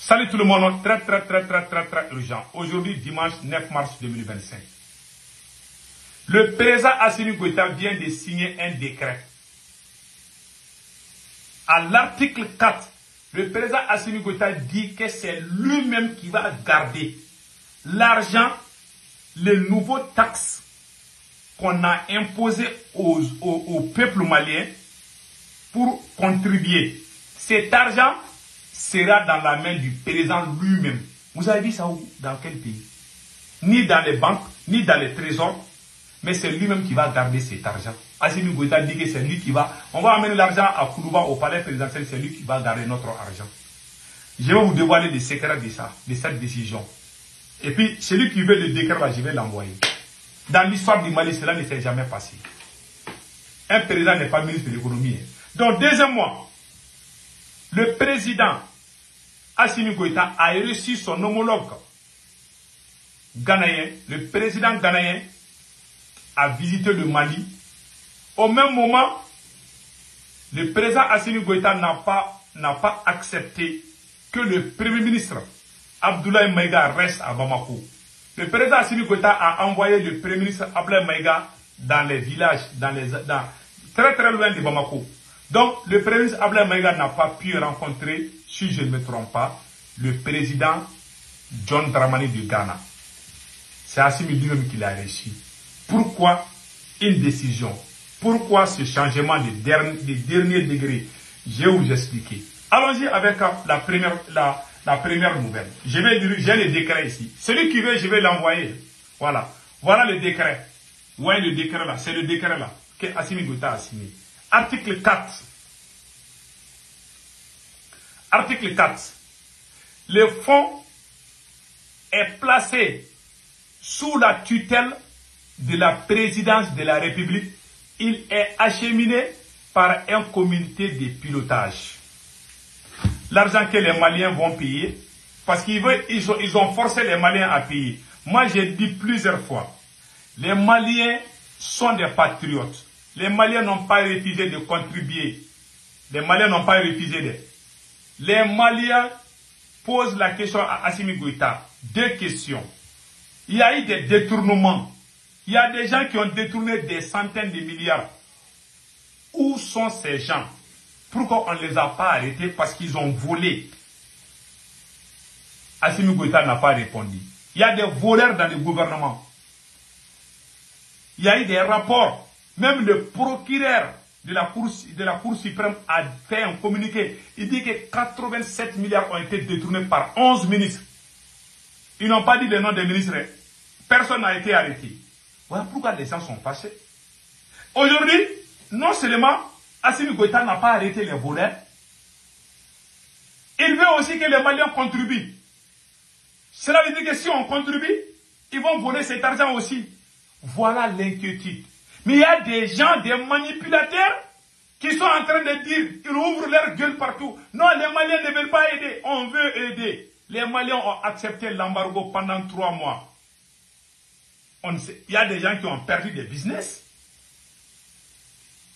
Salut tout le monde, très urgent. Aujourd'hui, dimanche 9 mars 2025. Le président Assimi Goïta vient de signer un décret. À l'article 4, le président Assimi Goïta dit que c'est lui-même qui va garder l'argent, les nouveaux taxes qu'on a imposées au peuple malien pour contribuer. Cet argent sera dans la main du président lui-même. Vous avez vu ça où? Dans quel pays? Ni dans les banques, ni dans les trésors, mais c'est lui-même qui va garder cet argent. Assimi Goïta dit que c'est lui qui va... On va amener l'argent à Kourouba, au palais présidentiel, c'est lui qui va garder notre argent. Je vais vous dévoiler les secrets de ça, de cette décision. Et puis, celui qui veut le décret, là, je vais l'envoyer. Dans l'histoire du Mali, cela ne s'est jamais passé. Un président n'est pas ministre de l'économie. Donc, deuxièmement, le président Assimi Goïta a reçu son homologue ghanéen. Le président ghanéen a visité le Mali. Au même moment, le président Assimi Goïta n'a pas accepté que le premier ministre Abdoulaye Maïga reste à Bamako. Le président Assimi Goïta a envoyé le premier ministre Abdoulaye Maïga dans les villages, très loin de Bamako. Donc, le premier ministre Abdoulaye Maïga n'a pas pu rencontrer, si je ne me trompe pas, le président John Dramani du Ghana. C'est Assimi lui-même qui l'a reçu. Pourquoi une décision? Pourquoi ce changement de dernier degré? Je vais vous expliquer. Allons-y avec la première nouvelle. J'ai le décret ici. Celui qui veut, je vais l'envoyer. Voilà. Voilà le décret. Vous voyez le décret là. C'est le décret là que Assimi Goïta a signé. Article 4. Article 4. Le fonds est placé sous la tutelle de la présidence de la République. Il est acheminé par un comité de pilotage. L'argent que les Maliens vont payer, parce qu'ils ont forcé les Maliens à payer. Moi, j'ai dit plusieurs fois, les Maliens sont des patriotes. Les Maliens n'ont pas refusé de contribuer. Les Maliens n'ont pas refusé. Les Maliens posent la question à Assimi Goïta. Deux questions. Il y a eu des détournements. Il y a des gens qui ont détourné des centaines de milliards. Où sont ces gens? Pourquoi on ne les a pas arrêtés? Parce qu'ils ont volé. Assimi Goïta n'a pas répondu. Il y a des voleurs dans le gouvernement. Il y a eu des rapports. Même le procureur de la Cour suprême a fait un communiqué. Il dit que 87 milliards ont été détournés par 11 ministres. Ils n'ont pas dit le nom des ministres. Personne n'a été arrêté. Voilà pourquoi les gens sont fâchés. Aujourd'hui, non seulement Assimi Goïta n'a pas arrêté les voleurs, il veut aussi que les Maliens contribuent. Cela veut dire que si on contribue, ils vont voler cet argent aussi. Voilà l'inquiétude. Mais il y a des gens, des manipulateurs, qui sont en train de dire, ils ouvrent leur gueule partout. Non, les Maliens ne veulent pas aider, on veut aider. Les Maliens ont accepté l'embargo pendant 3 mois. Il y a des gens qui ont perdu des business.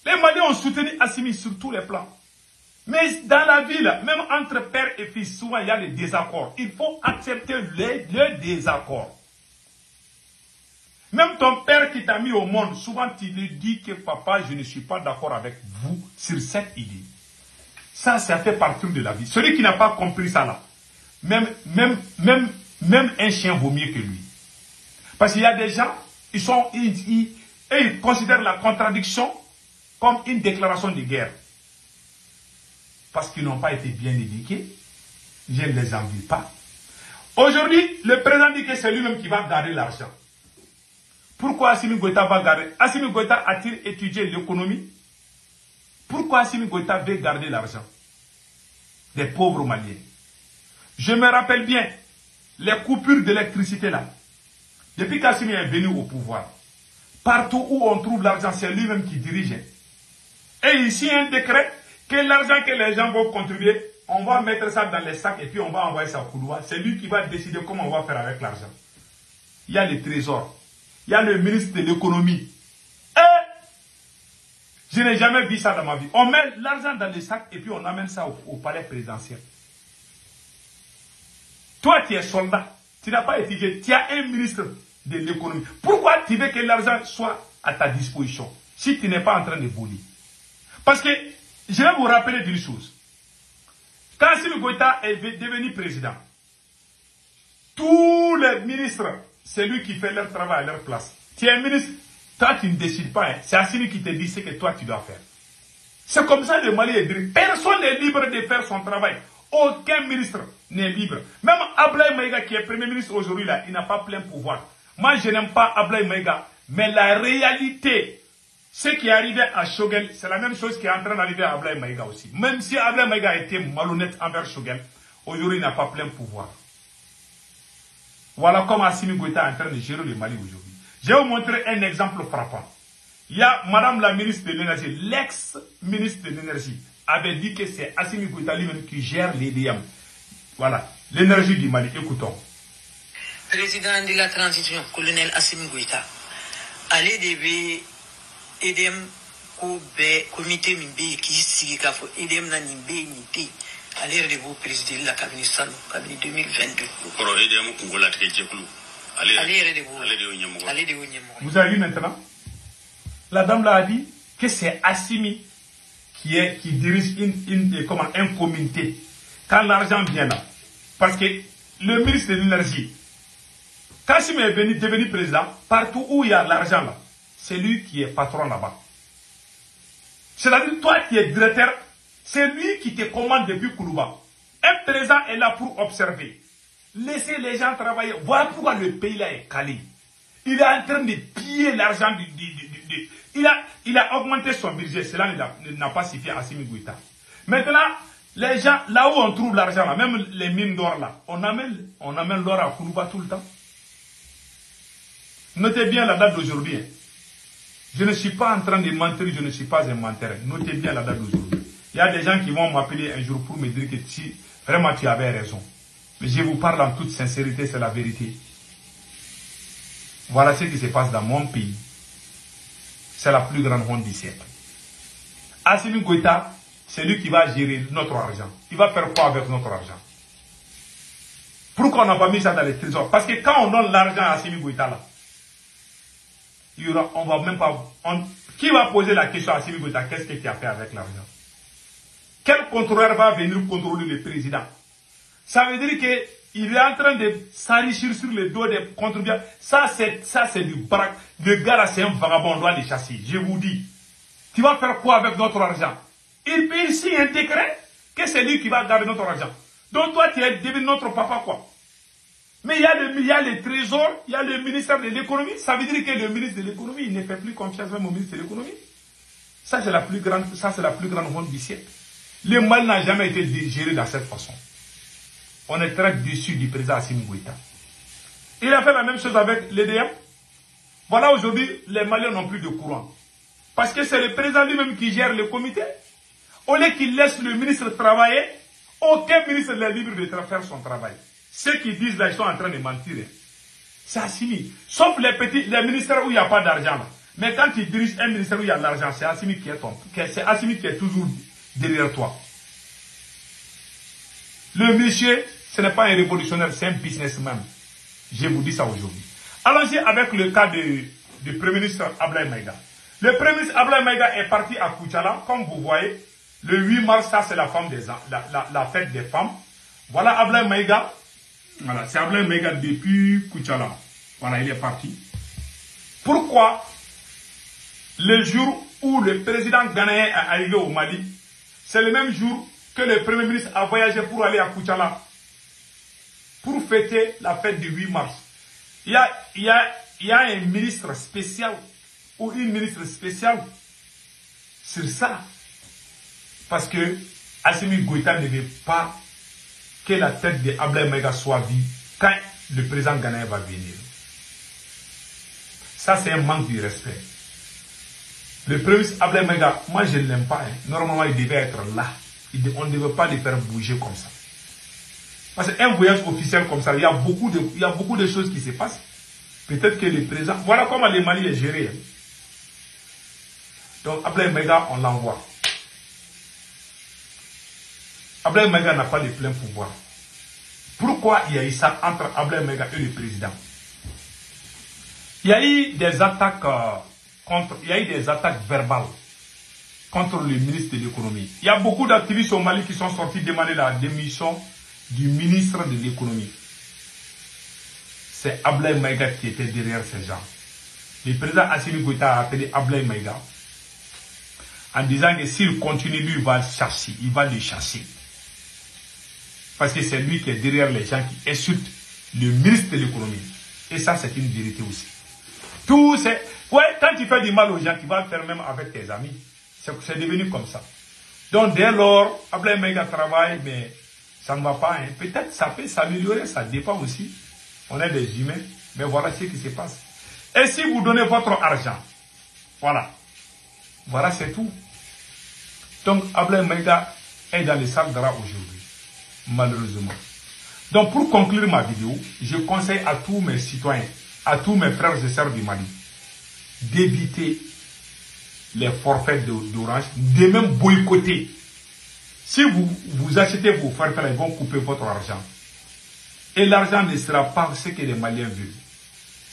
Les Maliens ont soutenu Assimi sur tous les plans. Mais dans la ville, même entre père et fils, souvent il y a des désaccords. Il faut accepter les désaccords. Même ton père qui t'a mis au monde, souvent tu lui dis que papa, je ne suis pas d'accord avec vous sur cette idée. Ça fait partie de la vie. Celui qui n'a pas compris ça là, même un chien vaut mieux que lui. Parce qu'il y a des gens, ils considèrent la contradiction comme une déclaration de guerre. Parce qu'ils n'ont pas été bien éduqués. Je ne les envie pas. Aujourd'hui, le président dit que c'est lui-même qui va garder l'argent. Pourquoi Assimi Goïta va garder? Assimi Goïta a-t-il étudié l'économie? Pourquoi Assimi Goïta veut garder l'argent des pauvres Maliens? Je me rappelle bien les coupures d'électricité là. Depuis qu'Assimi est venu au pouvoir, partout où on trouve l'argent, c'est lui-même qui dirige. Et ici, il y a un décret que l'argent que les gens vont contribuer, on va mettre ça dans les sacs et puis on va envoyer ça au Kouloua. C'est lui qui va décider comment on va faire avec l'argent. Il y a le trésor. Il y a le ministre de l'économie. Je n'ai jamais vu ça dans ma vie. On met l'argent dans les sacs et puis on amène ça au palais présidentiel. tu es soldat, tu n'as pas étudié, tu as un ministre de l'économie. Pourquoi tu veux que l'argent soit à ta disposition si tu n'es pas en train de voler? Parce que je vais vous rappeler d'une chose. Quand Assimi Goïta est devenu président, tous les ministres, c'est lui qui fait leur travail à leur place. Tu es un ministre, toi tu ne décides pas. Hein. C'est Assimi qui te dit ce que toi tu dois faire. C'est comme ça le Mali est dirigé. Personne n'est libre de faire son travail. Aucun ministre n'est libre. Même Ablaye Maïga qui est premier ministre aujourd'hui, là, il n'a pas plein pouvoir. Moi, je n'aime pas Ablaye Maïga. Mais la réalité, ce qui est arrivé à Shogel, c'est la même chose qui est en train d'arriver à Ablaye Maïga aussi. Même si Ablaye Maïga a été malhonnête envers Shogel, aujourd'hui, il n'a pas plein pouvoir. Voilà comment Assimi Goïta est en train de gérer le Mali aujourd'hui. Je vais vous montrer un exemple frappant. Il y a Madame la ministre de l'énergie, l'ex-ministre de l'énergie, avait dit que c'est Assimi Goïta lui-même qui gère l'EDM. Voilà, l'énergie du Mali. Écoutons. Président de la transition, colonel Assimi Goïta, allez devait EDM comité Mimbe qui signe EDM na Nimbe Nité. Allez de vous présider la cabinet Salon, cabinet 2022. Vous avez vu maintenant? La dame l'a dit que c'est Assimi qui dirige un comité. Quand l'argent vient là. Parce que le ministre de l'énergie, quand Assimi est devenu président, partout où il y a l'argent là, c'est lui qui est patron là-bas. C'est-à-dire, toi qui es directeur, c'est lui qui te commande depuis Koulouba. Un président est là pour observer. Laissez les gens travailler. Voilà pourquoi le pays là est calé. Il est en train de piller l'argent il a augmenté son budget. Cela n'a pas suffi à Assimi Goïta. Maintenant, les gens, là où on trouve l'argent, là, même les mines d'or là, on amène l'or à Koulouba tout le temps. Notez bien la date d'aujourd'hui. Je ne suis pas en train de mentir, je ne suis pas un menteur. Notez bien la date d'aujourd'hui. Il y a des gens qui vont m'appeler un jour pour me dire que vraiment tu avais raison. Mais je vous parle en toute sincérité, c'est la vérité. Voilà ce qui se passe dans mon pays. C'est la plus grande honte du siècle. Assimi Goïta, c'est lui qui va gérer notre argent. Il va faire quoi avec notre argent? Pourquoi on n'a pas mis ça dans les trésors? Parce que quand on donne l'argent à Assimi Goïta là, on va même pas... qui va poser la question à Assimi Goïta? Qu'est-ce que tu as fait avec l'argent? Quel contrôleur va venir contrôler le président? Ça veut dire qu'il est en train de s'enrichir sur le dos des contribuables. Ça, c'est du braque. Le gars là, c'est un vagabond, on doit les chasser. Je vous dis. Tu vas faire quoi avec notre argent? Il peut ici intégrer que c'est lui qui va garder notre argent. Donc toi, tu es devenu notre papa, quoi. Mais il y a le trésor, il y a le ministère de l'économie. Ça veut dire que le ministre de l'économie, il ne fait plus confiance même au ministre de l'économie. Ça, c'est la plus grande honte du siècle. Le Mali n'a jamais été géré de cette façon. On est très déçu du président Assimi Goïta. Il a fait la même chose avec l'EDM. Voilà, aujourd'hui, les Maliens n'ont plus de courant. Parce que c'est le président lui-même qui gère le comité. Au lieu qu'il laisse le ministre travailler, aucun ministre n'est libre de faire son travail. Ceux qui disent là, ils sont en train de mentir. C'est Assimi. Sauf les ministères où il n'y a pas d'argent. Mais quand tu diriges un ministère où il y a de l'argent, c'est Assimi qui c'est Assimi qui est toujours derrière toi. Le monsieur, ce n'est pas un révolutionnaire, c'est un businessman. Je vous dis ça aujourd'hui. Allons-y avec le cas du Premier ministre Ablaye Maïga. Le Premier ministre Ablaye Maïga est parti à Koutiala, comme vous voyez. Le 8 mars, ça c'est la fête des femmes. Voilà Ablaye Maïga. Voilà, c'est Ablaye Maïga depuis Koutiala. Voilà, il est parti. Pourquoi le jour où le président ghanéen est arrivé au Mali, c'est le même jour que le Premier ministre a voyagé pour aller à Koutiala, pour fêter la fête du 8 mars. Il y a un ministre spécial ou une ministre spéciale sur ça. Parce que Assimi Goïta ne veut pas que la tête de Ablaye Maïga soit vide quand le président ghanéen va venir. Ça, c'est un manque de respect. Le premier ministre Ablaye Maïga, moi je ne l'aime pas. Hein. Normalement, il devait être là. On ne devait pas le faire bouger comme ça. Parce qu'un voyage officiel comme ça, il y a beaucoup de choses qui se passent. Peut-être que le président... Voilà comment le Mali est géré. Hein. Donc, Ablaye Maïga, on l'envoie. Ablaye Maïga n'a pas le plein pouvoir. Pourquoi pourquoi il y a eu ça entre Ablaye Maïga et le président. Il y a eu des attaques verbales contre le ministre de l'économie. Il y a beaucoup d'activistes au Mali qui sont sortis demander la démission du ministre de l'économie. C'est Ablaye Maïga qui était derrière ces gens. Le président Assimi Goïta a appelé Ablaye Maïga en disant que s'il continue, lui, il va le chasser. Parce que c'est lui qui est derrière les gens qui insultent le ministre de l'économie. Et ça, c'est une vérité aussi. Tout c'est... Ouais, quand tu fais du mal aux gens, tu vas le faire même avec tes amis. C'est devenu comme ça. Donc, dès lors, Ablaye Maïga travaille, mais ça ne va pas. Hein. Peut-être ça peut s'améliorer, ça dépend aussi. On est des humains, mais voilà ce qui se passe. Et si vous donnez votre argent, voilà. Voilà, c'est tout. Donc, Ablaye Maïga est dans les salles de aujourd'hui, malheureusement. Donc, pour conclure ma vidéo, je conseille à tous mes citoyens, à tous mes frères et sœurs du Mali, d'éviter les forfaits d'Orange, de même boycotter. Si vous achetez vos forfaits, ils vont couper votre argent. Et l'argent ne sera pas ce que les Maliens veulent.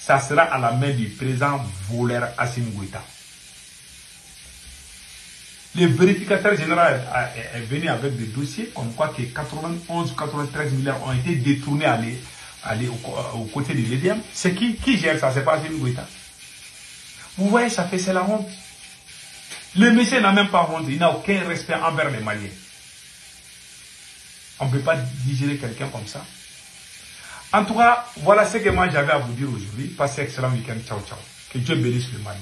Ça sera à la main du président voleur Assimi Goïta. Le vérificateur général est venu avec des dossiers comme quoi que 91-93 milliards ont été détournés aux côtés de l'EDM. C'est qui gère ça? C'est pas Assimi Goïta. Vous voyez, c'est la honte. Le monsieur n'a même pas honte. Il n'a aucun respect envers les Maliens. On ne peut pas digérer quelqu'un comme ça. En tout cas, voilà ce que moi j'avais à vous dire aujourd'hui. Passez un excellent week-end. Ciao, ciao. Que Dieu bénisse le Mali.